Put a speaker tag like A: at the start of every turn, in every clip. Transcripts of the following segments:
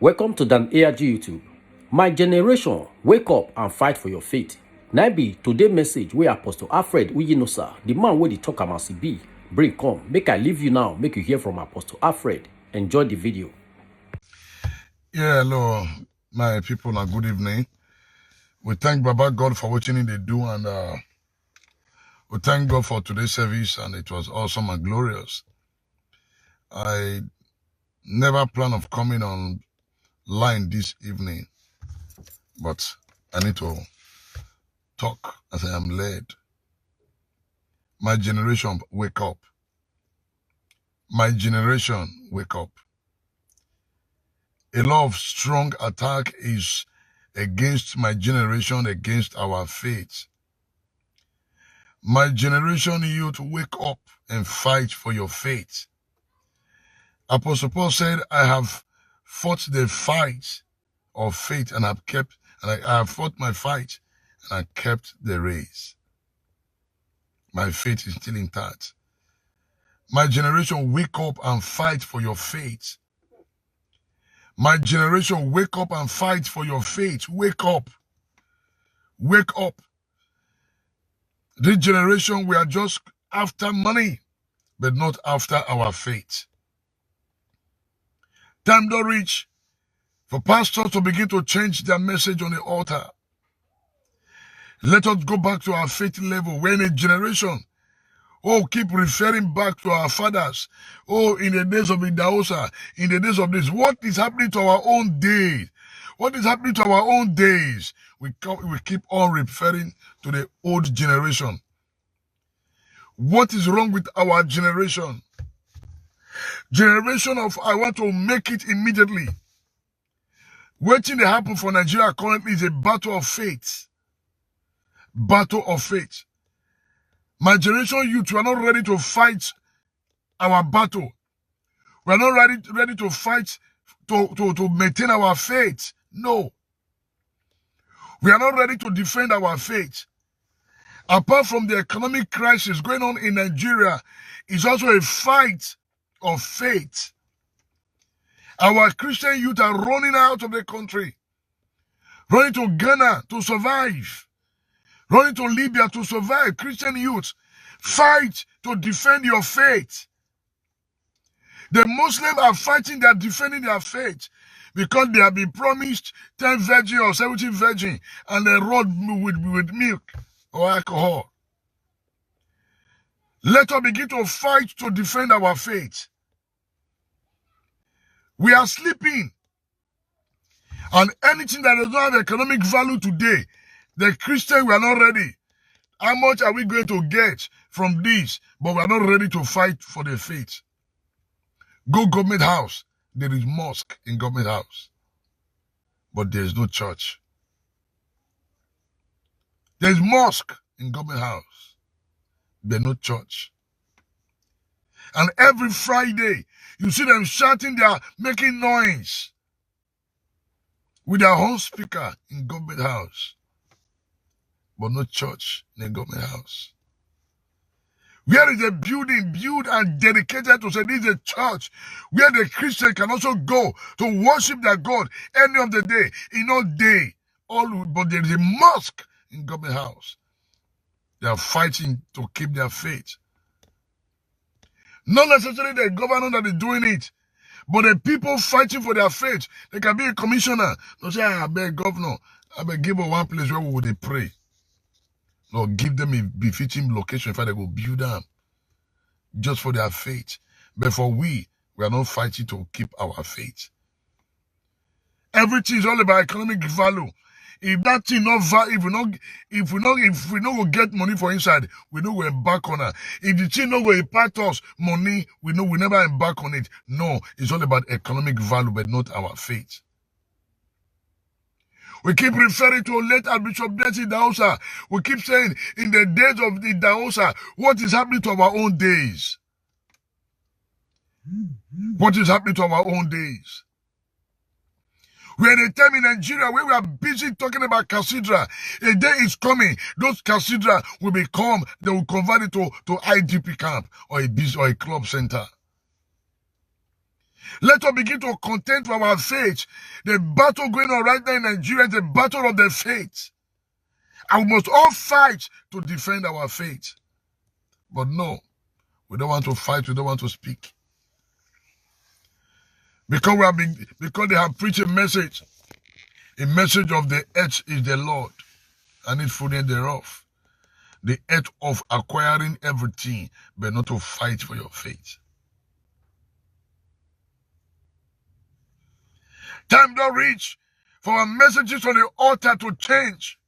A: Welcome to Dan ARG YouTube. My generation, wake up and fight for your faith. Now be today message where Apostle Alfred Uyinosa, the man where they talk about CB, bring come. Make I leave you now, make you hear from Apostle Alfred. Enjoy the video.
B: Yeah, hello, my people, and good evening. We thank Baba God for watching they do, and we thank God for today's service, and it was awesome and glorious. I never plan of coming online this evening, but I need to talk as I am led. My generation, wake up. My generation, wake up. A lot of strong attack is against my generation, against our faith. My generation, youth, wake up and fight for your faith. Apostle Paul said, I have fought the fight of faith and I have fought my fight and I kept the race. My faith is still intact. My generation, wake up and fight for your faith. My generation, wake up and fight for your faith. Wake up. Wake up. This generation, we are just after money, but not after our faith. Time don't reach for pastors to begin to change their message on the altar. Let us go back to our faith level. We're in a generation, keep referring back to our fathers. In the days of Idahosa, in the days of this. What is happening to our own days? What is happening to our own days? We keep on referring to the old generation. What is wrong with our generation? Generation of I want to make it immediately. Waiting to happen for Nigeria currently is a battle of faith. Battle of faith. My generation youth, we are not ready to fight our battle. We are not ready to fight to maintain our faith. No. We are not ready to defend our faith. Apart from the economic crisis going on in Nigeria, it's also a fight of faith. Our Christian youth are running out of the country, running to Ghana to survive, running to Libya to survive. Christian youth, fight to defend your faith. The Muslims are fighting, they are defending their faith because they have been promised 10 virgin or 17 virgin and they rode with milk or alcohol. Let us begin to fight to defend our faith. We are sleeping. And anything that does not have economic value today, the Christians, we are not ready. How much are we going to get from this? But we are not ready to fight for the faith. Go government house. There is mosque in government house. But there is no church. There is mosque in government house. There is no church. And every Friday, you see them shouting, they are making noise with their home speaker in government house. But no church in a government house. Where is a building built and dedicated to say this is a church where the Christian can also go to worship their God any of the day, in all day. But there is a mosque in government house. They are fighting to keep their faith. Not necessarily the governor that is doing it, but the people fighting for their faith. They can be a commissioner. Don't say, I beg governor, I beg give her one place where we would pray. Lord, give them a befitting location if they go build them just for their faith. But for we are not fighting to keep our faith. Everything is all about economic value. If that thing not value, if we not go get money for inside, we know we embark on it. If the thing not go impact us money, we know we never embark on it. No, it's all about economic value, but not our faith. We keep referring to late Archbishop Benson Idahosa. We keep saying in the days of the Idahosa, what is happening to our own days? What is happening to our own days? We're in a time in Nigeria where we are busy talking about cathedral. A day is coming. Those cathedrals will they will convert it to IDP camp or a club center. Let us begin to contend for our faith. The battle going on right now in Nigeria is the battle of the faith. And we must all fight to defend our faith. But no, we don't want to fight, we don't want to speak. Because because they have preached a message of the earth is the Lord, and its fullness thereof. The earth of acquiring everything, but not to fight for your faith. Time don't reach for our messages on the altar to change.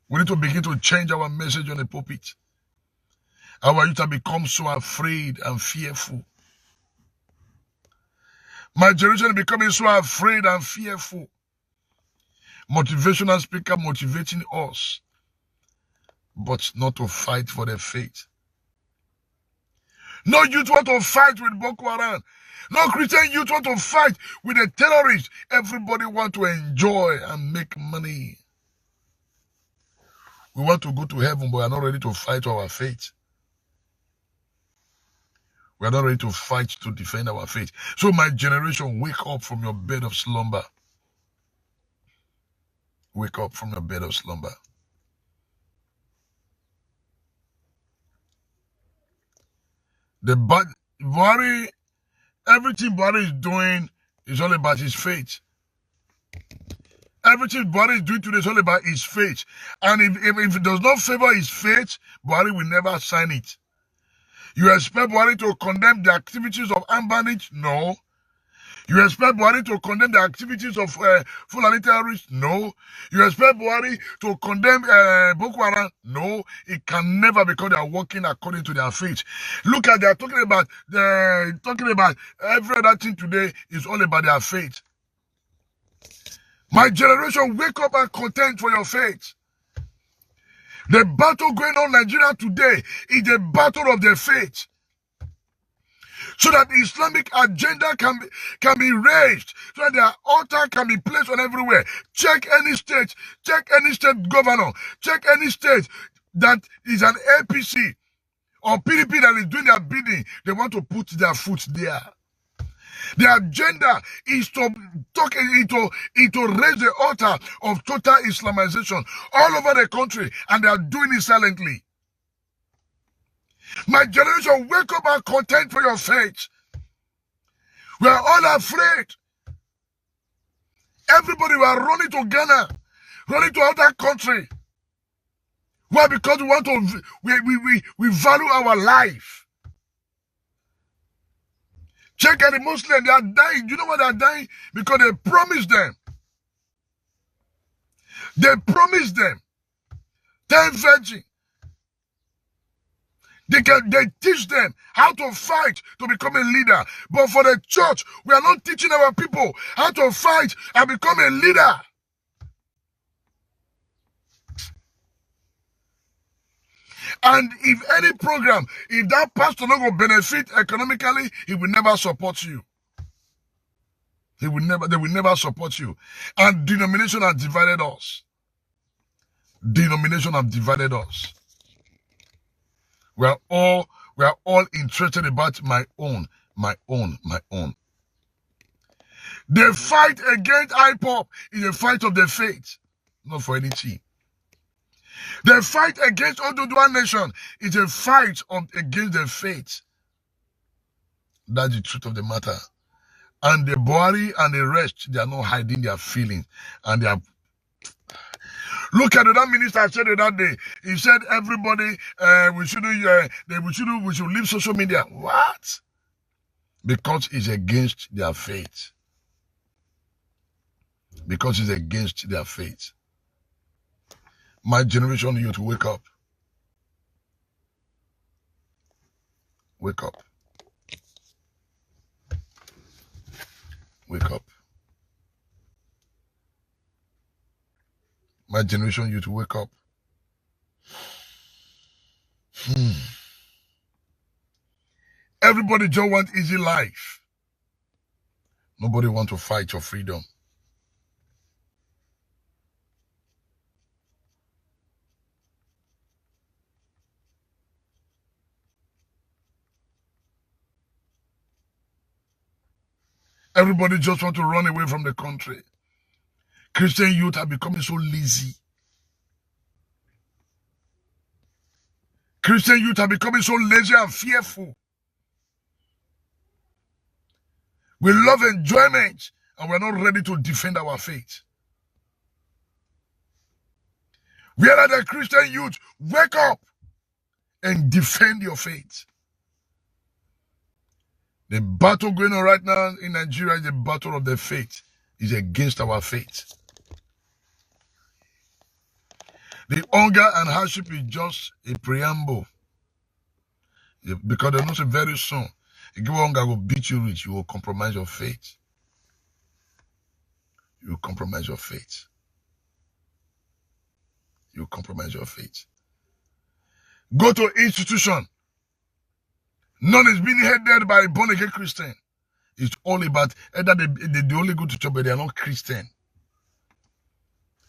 B: We need to begin to change our message on the pulpit. Our youth have become so afraid and fearful. My generation is becoming so afraid and fearful. Motivational speaker motivating us, but not to fight for their faith. No youth want to fight with Boko Haram. No Christian youth want to fight with the terrorists. Everybody want to enjoy and make money. We want to go to heaven, but we are not ready to fight our faith. We are not ready to fight to defend our faith. So my generation, wake up from your bed of slumber. Wake up from your bed of slumber. Buhari, everything Buhari is doing is all about his faith. Everything Buhari is doing today is all about his faith. And if it does not favor his faith, Buhari will never sign it. You expect Buhari to condemn the activities of armed bandits? No. You expect Buhari to condemn the activities of Fulani terrorists? No. You expect Buhari to condemn Boko Haram? No. It can never, because they are working according to their faith. Look at, they are talking about every other thing today is all about their faith. My generation, wake up and contend for your faith. The battle going on in Nigeria today is the battle of the faith. So that the Islamic agenda can be raised, so that their altar can be placed on everywhere. Check any state governor, check any state that is an APC or PDP that is doing their bidding. They want to put their foot there. The agenda is to raise the altar of total Islamization all over the country, and they are doing it silently. My generation, wake up and contend for your faith. We are all afraid. Everybody, we are running to Ghana, running to other country. Why? Because we want to, we value our life. Check out the Muslims, they are dying. You know why they are dying? Because they promised them. They promised them 10 virgins. They teach them how to fight to become a leader. But for the church, we are not teaching our people how to fight and become a leader. And if any program, if that pastor not going to benefit economically, he will never support you. They will never support you. And denomination has divided us. Denomination have divided us. We are all interested about my own. The fight against IPOB is a fight of the faith, not for anything. The fight against Oduduwa Nation is a fight against the faith. That's the truth of the matter. And the Buhari and the rest, they are not hiding their feelings. And they are... Look at that minister said it that day. He said everybody we should leave social media. What? Because it's against their faith. Because it's against their faith. My generation, you to wake up. Wake up. Wake up. My generation, you to wake up. Everybody just want easy life. Nobody want to fight for freedom. Everybody just want to run away from the country. Christian youth are becoming so lazy. Christian youth are becoming so lazy and fearful. We love enjoyment and we're not ready to defend our faith. Where are the Christian youth? Wake up and defend your faith. The battle going on right now in Nigeria is the battle of the faith. It's against our faith. The hunger and hardship is just a preamble. Because they know very soon, if hunger will beat you rich, you will compromise your faith. You will compromise your faith. You will compromise your faith. Go to institution. None is being headed by a born-again Christian. It's all about either they only go to church, but they are not Christian.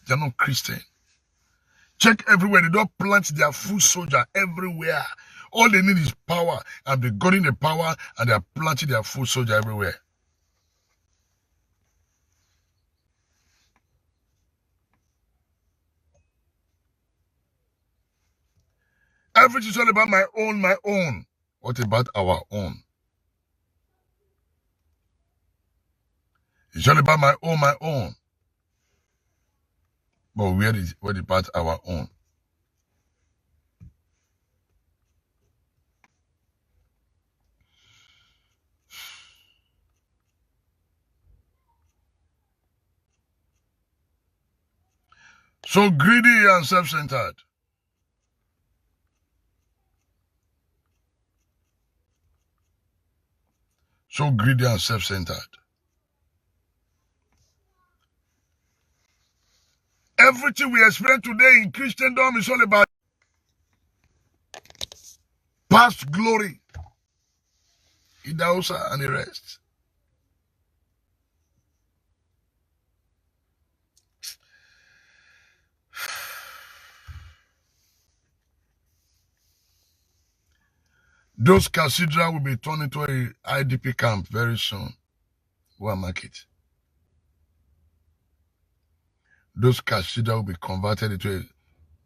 B: They are not Christian. Check everywhere. They don't plant their foot soldier everywhere. All they need is power. And they got in the power and they are planting their foot soldier everywhere. Everything is all about my own, my own. What about our own? It's all about my own, my own. But what about our own? So greedy and self-centered. So greedy and self-centered. Everything we experience today in Christendom is all about past glory. Idausa and the rest. Those cathedrals will be turned into an IDP camp very soon. Go and mark it. Those cathedrals will be converted into an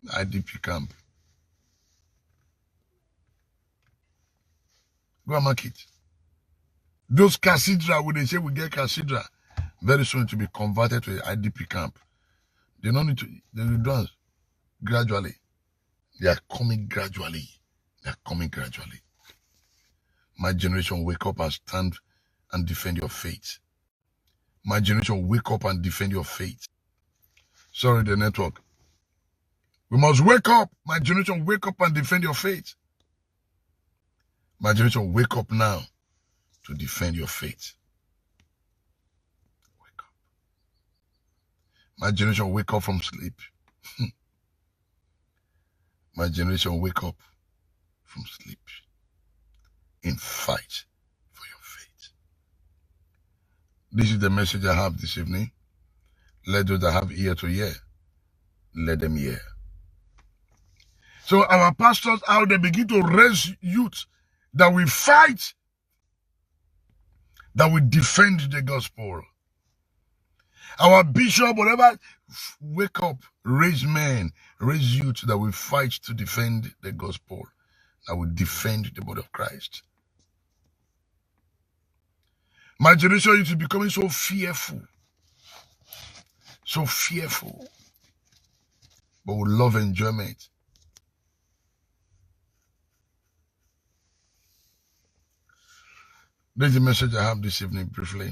B: IDP camp. Go and mark it. Those cathedrals, when they say we get cathedral, very soon to be converted to an IDP camp. They don't need to, they will do it gradually. They are coming gradually. They are coming gradually. My generation, wake up and stand and defend your faith. My generation, wake up and defend your faith. Sorry, the network. We must wake up. My generation, wake up and defend your faith. My generation, wake up now to defend your faith. Wake up. My generation, wake up from sleep. My generation, wake up from sleep and fight for your faith. This is the message I have this evening. Let those that have ear to hear, let them hear. So our pastors out there begin to raise youth that we fight, that we defend the gospel. Our bishop, whatever, wake up, raise men, raise youth that we fight to defend the gospel, that we defend the body of Christ. My generation is becoming so fearful. So fearful. But we love enjoyment. This is the message I have this evening briefly.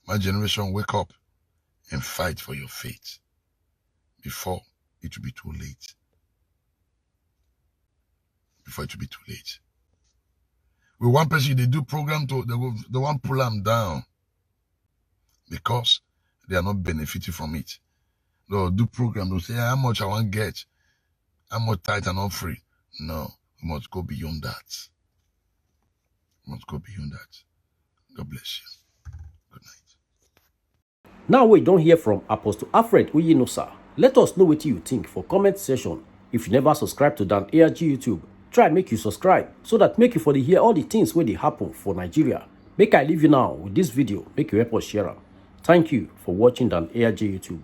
B: My generation, wake up and fight for your faith before it will be too late. Before it will be too late. With one person, they do program to, they want to pull them down because they are not benefiting from it. They'll do program, they'll say, how much I want to get, how much tithe and offering. No, we must go beyond that. We must go beyond that. God bless you. Good night.
A: Now we don't hear from Apostle Alfred Uyinosa. Let us know what you think for comment section. If you never subscribe to Dan ARG YouTube, try make you subscribe so that make you for the hear all the things where they happen for Nigeria. Make I leave you now with this video. Make you help us share am. Thank you for watching Dan AIJ YouTube.